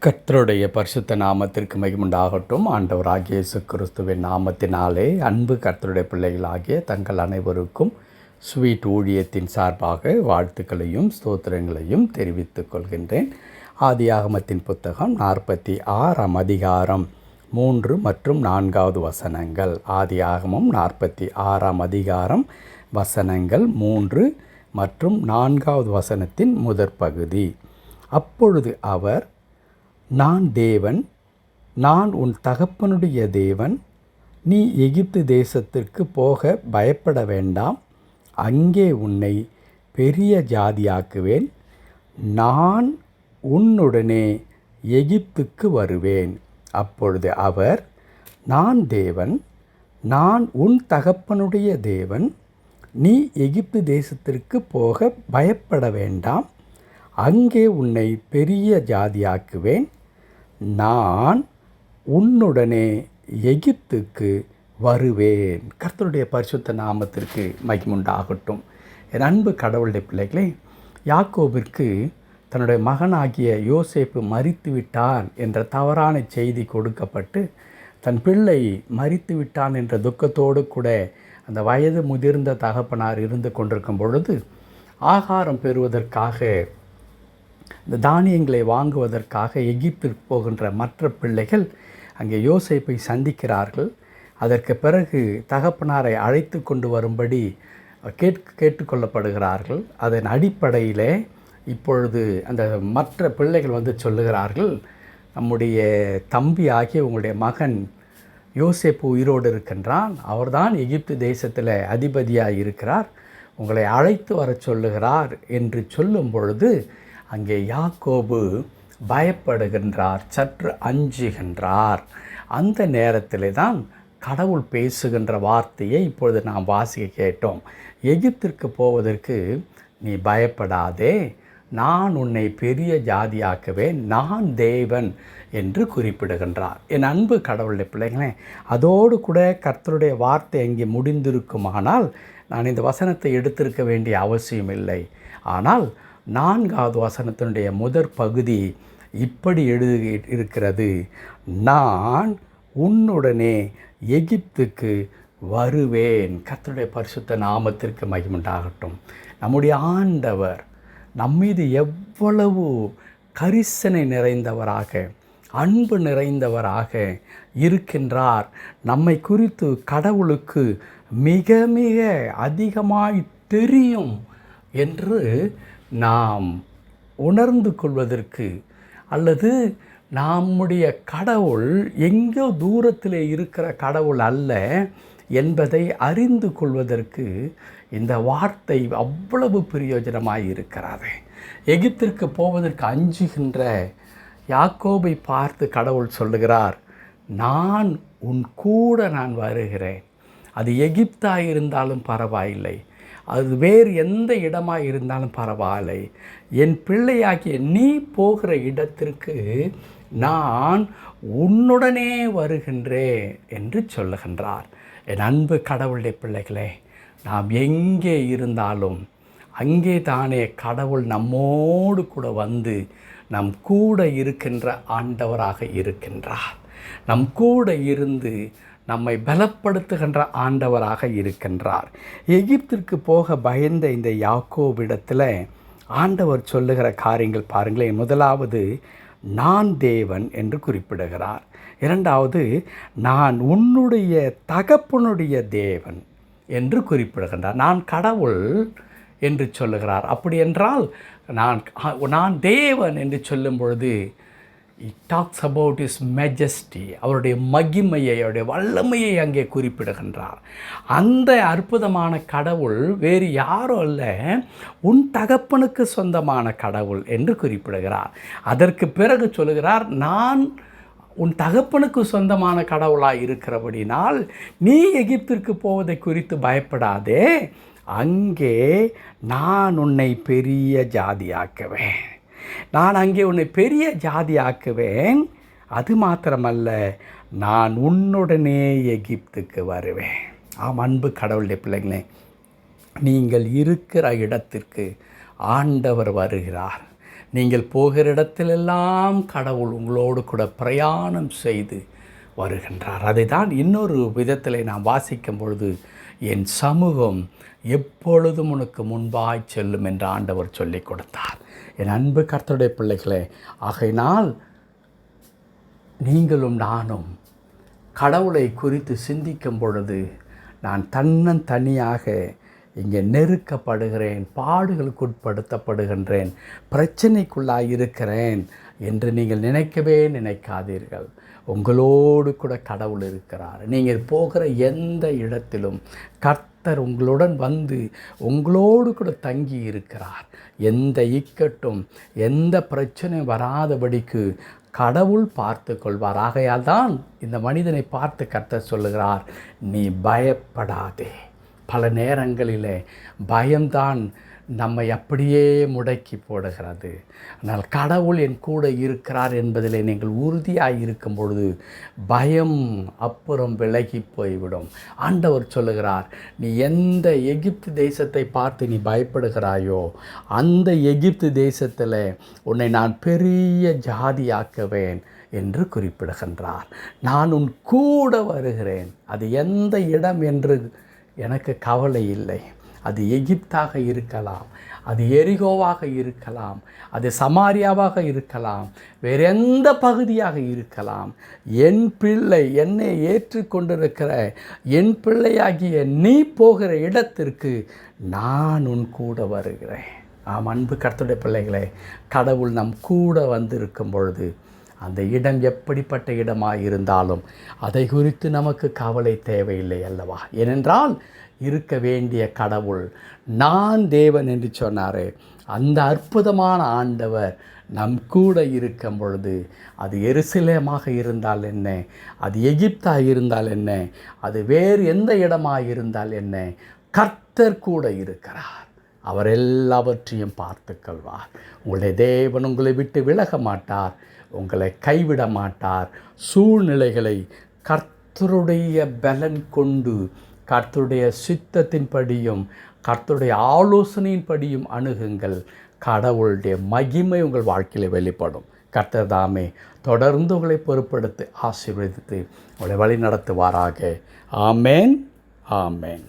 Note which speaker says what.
Speaker 1: கர்த்தருடைய பரிசுத்த நாமத்திற்கு மகிமுண்டாகட்டும். ஆண்டவராகிய இயேசு கிறிஸ்துவின் நாமத்தினாலே அன்பு கர்த்தருடைய பிள்ளைகளாகிய தங்கள் அனைவருக்கும் ஸ்வீட் ஊழியத்தின் சார்பாக வாழ்த்துக்களையும் ஸ்தோத்திரங்களையும் தெரிவித்துக் கொள்கின்றேன். ஆதியாகமத்தின் புத்தகம் 46ஆம் அதிகாரம் 3 மற்றும் 4வது வசனங்கள். ஆதியாகமம் 46ஆம் அதிகாரம் வசனங்கள் 3 மற்றும் 4வது வசனத்தின் முதற் பகுதி. அப்பொழுது அவர், நான் தேவன், நான் உன் தகப்பனுடைய தேவன். நீ எகிப்து தேசத்திற்கு போக பயப்பட வேண்டாம். அங்கே உன்னை பெரிய ஜாதியாக்குவேன். நான் உன்னுடனே எகிப்துக்கு வருவேன். அப்பொழுது அவர், நான் தேவன், நான் உன் தகப்பனுடைய தேவன். நீ எகிப்து தேசத்திற்கு போக பயப்பட வேண்டாம். அங்கே உன்னை பெரிய ஜாதியாக்குவேன். நான் உன்னுடனே எகிப்துக்கு வருவேன். கர்த்தருடைய பரிசுத்த நாமத்திற்கு மகிமுண்டாகட்டும். என் அன்பு கடவுளுடைய பிள்ளைகளே, யாக்கோபிற்கு தன்னுடைய மகனாகிய யோசேப்பு மரித்து விட்டான் என்ற தவறான செய்தி கொடுக்கப்பட்டு, தன் பிள்ளை மரித்து விட்டான் என்ற துக்கத்தோடு கூட அந்த வயது முதிர்ந்த தகப்பனார் இருந்து கொண்டிருக்கும் பொழுது, ஆகாரம் பெறுவதற்காக, இந்த தானியங்களை வாங்குவதற்காக எகிப்திற்கு போகின்ற மற்ற பிள்ளைகள் அங்கே யோசேப்பை சந்திக்கிறார்கள். அதற்கு பிறகு தகப்பனாரை அழைத்து கொண்டு வரும்படி கேட்டுக்கொள்ளப்படுகிறார்கள். அதன் அடிப்படையில் இப்பொழுது அந்த மற்ற பிள்ளைகள் வந்து சொல்லுகிறார்கள், நம்முடைய தம்பி ஆகிய உங்களுடைய மகன் யோசேப்பு உயிரோடு இருக்கின்றான். அவர்தான் எகிப்து தேசத்தில் அதிபதியாக இருக்கிறார். உங்களை அழைத்து வர சொல்லுகிறார் என்று சொல்லும் பொழுது அங்கே யாக்கோபு பயப்படுகின்றார், சற்று அஞ்சுகின்றார். அந்த நேரத்தில் தான் கடவுள் பேசுகின்ற வார்த்தையை இப்பொழுது நாம் வாசிக்க கேட்டோம். எகிப்திற்கு போவதற்கு நீ பயப்படாதே, நான் உன்னை பெரிய ஜாதியாக்குவேன், நான் தேவன் என்று குறிப்பிடுகின்றார். என் அன்பு கடவுளுடைய பிள்ளைகளே, அதோடு கூட கர்த்தருடைய வார்த்தை எங்கே முடிந்திருக்குமானால் நான் இந்த வசனத்தை எடுத்திருக்க வேண்டிய அவசியம் இல்லை. ஆனால் 4வது வசனத்தினுடைய முதற் பகுதி இப்படி எழுதி இருக்கிறது, நான் உன்னுடனே எகிப்துக்கு வருவேன். கர்த்தருடைய பரிசுத்த நாமத்திற்கு மகிமுண்டாகட்டும். நம்முடைய ஆண்டவர் நம்மீது எவ்வளவு கரிசனை நிறைந்தவராக, அன்பு நிறைந்தவராக இருக்கின்றார். நம்மை குறித்து கடவுளுக்கு மிக மிக அதிகமாய் தெரியும் என்று நாம் உணர்ந்து கொள்வதற்கு, அல்லது நம்முடைய கடவுள் எங்கோ தூரத்தில் இருக்கிற கடவுள் அல்ல என்பதை அறிந்து கொள்வதற்கு இந்த வார்த்தை அவ்வளவு பிரயோஜனமாக இருக்கிறது. எகிப்திற்கு போவதற்கு அஞ்சுகின்ற யாக்கோபை பார்த்து கடவுள் சொல்லுகிறார், நான் உன் கூட நான் வருகிறேன். அது எகிப்தாக இருந்தாலும் பரவாயில்லை, அது வேறு எந்த இடமாக இருந்தாலும் பரவாயில்லை, என் பிள்ளையாகிய நீ போகிற இடத்திற்கு நான் உன்னுடனே வருகின்றேன் என்று சொல்லுகின்றார். என் அன்பு கடவுளுடைய பிள்ளைகளே, நாம் எங்கே இருந்தாலும் அங்கே தானே கடவுள் நம்மோடு கூட வந்து நம் கூட இருக்கின்ற ஆண்டவராக இருக்கின்றார். நம் கூட இருந்து நம்மை பலப்படுத்துகின்ற ஆண்டவராக இருக்கின்றார். எகிப்திற்கு போக பயந்த இந்த யாக்கோபிடத்தில் ஆண்டவர் சொல்லுகிற காரியங்கள் பாருங்களேன். முதலாவது, நான் தேவன் என்று குறிப்பிடுகிறார். இரண்டாவது, நான் உன்னுடைய தகப்பனுடைய தேவன் என்று குறிப்பிடுகின்றார். நான் கடவுள் என்று சொல்லுகிறார். அப்படி என்றால் நான் தேவன் என்று சொல்லும் பொழுது it talks about his majesty, அவருடைய மகிமையை, அவருடைய வல்லமையை அங்கே குறிப்பிடுகின்றார். அந்த அற்புதமான கடவுள் வேறு யாரும் அல்ல, உன் தகப்பனுக்கு சொந்தமான கடவுள் என்று குறிப்பிடுகிறார். அதற்கு பிறகு சொல்லுகிறார், நான் உன் தகப்பனுக்கு சொந்தமான கடவுளாக இருக்கிறபடினால் நீ எகிப்திற்கு போவதை குறித்து பயப்படாதே, அங்கே நான் உன்னை பெரிய ஜாதியாக்குவேன். நான் அங்கே உன்னை பெரிய ஜாதியாக்குவேன். அது மாத்திரமல்ல, நான் உன்னுடனே எகிப்துக்கு வருவேன். ஆம், அன்பு கடவுளுடைய பிள்ளைங்களே, நீங்கள் இருக்கிற இடத்திற்கு ஆண்டவர் வருகிறார். நீங்கள் போகிற இடத்திலெல்லாம் கடவுள் உங்களோடு கூட பிரயாணம் செய்து வருகின்றார். அதை தான் இன்னொரு விதத்தில் நான் வாசிக்கும் பொழுது, என் சமூகம் எப்பொழுதும் உனக்கு முன்பாய் செல்லும் என்று ஆண்டவர் சொல்லிக் கொடுத்தார். என் அன்பு கர்த்தருடைய பிள்ளைகளே, ஆகையினால் நீங்களும் நானும் கடவுளை குறித்து சிந்திக்கும் பொழுது, நான் தனியாக இங்கே நெருக்கப்படுகிறேன், பாடுகளுக்கு உட்படுத்தப்படுகின்றேன், பிரச்சனைக்குள்ளாக இருக்கிறேன் என்று நீங்கள் நினைக்கவே நினைக்காதீர்கள். உங்களோடு கூட கடவுள் இருக்கிறார். நீங்கள் போகிற எந்த இடத்திலும் கர்த்தர் உங்களுடன் வந்து உங்களோடு கூட தங்கி இருக்கிறார். எந்த இக்கட்டும் எந்த பிரச்சனையும் வராதபடிக்கு கடவுள் பார்த்து கொள்வார். ஆகையால் தான் இந்த மனிதனை பார்த்து கர்த்தர் சொல்லுகிறார், நீ பயப்படாதே. பல நேரங்களிலே பயம்தான் நம்மை அப்படியே முடக்கி போடுகிறது. ஆனால் கடவுள் என் கூட இருக்கிறார் என்பதிலே நீங்கள் உறுதியாக இருக்கும் பொழுது பயம் அப்புறம் விலகி போய்விடும். ஆண்டவர் சொல்லுகிறார், நீ எந்த எகிப்து தேசத்தை பார்த்து நீ பயப்படுகிறாயோ அந்த எகிப்து தேசத்தில் உன்னை நான் பெரிய ஜாதியாக்குவேன் என்று குறிப்பிடுகின்றார். நான் உன் கூட வருகிறேன். அது எந்த இடம் என்று எனக்கு கவலை இல்லை. அது எகிப்தாக இருக்கலாம், அது எரிகோவாக இருக்கலாம், அது சமாரியாவாக இருக்கலாம், வேறு எந்த பகுதியாக இருக்கலாம். என் பிள்ளை, என்னை ஏற்றுக்கொண்டிருக்கிற என் பிள்ளையாகிய நீ போகிற இடத்திற்கு நான் உன் கூட வருகிறேன். ஆம் அன்பு கர்த்தருடைய பிள்ளைகளே, கடவுள் நம் கூட வந்திருக்கும் பொழுது அந்த இடம் எப்படிப்பட்ட இடமாக இருந்தாலும் அதை குறித்து நமக்கு கவலை தேவையில்லை அல்லவா? ஏனென்றால் இருக்க வேண்டிய கடவுள் நான் தேவன் என்று சொன்னாரே, அந்த அற்புதமான ஆண்டவர் நம் கூட இருக்கும் பொழுது அது எருசலேமாக இருந்தால் என்ன, அது எகிப்தாக இருந்தால் என்ன, அது வேறு எந்த இடமாக இருந்தால் என்ன, கர்த்தர் கூட இருக்கிறார். அவர் எல்லாவற்றையும் பார்த்து கொள்வார். உங்களுடைய தேவன் உங்களை விட்டு விலக மாட்டார், உங்களை கைவிட மாட்டார். சூழ்நிலைகளை கர்த்தருடைய பலன் கொண்டு, கர்த்தருடைய சித்தத்தின்படியும் கர்த்தருடைய ஆலோசனையின்படியும் அணுகுங்கள். கடவுளுடைய மகிமை உங்கள் வாழ்க்கையில் வெளிப்படும். கர்த்தர் தாமே தொடர்ந்து உங்களை பொறுப்படுத்தி ஆசீர்வதித்து உங்களை வழி நடத்துவாராக. ஆமேன், ஆமேன்.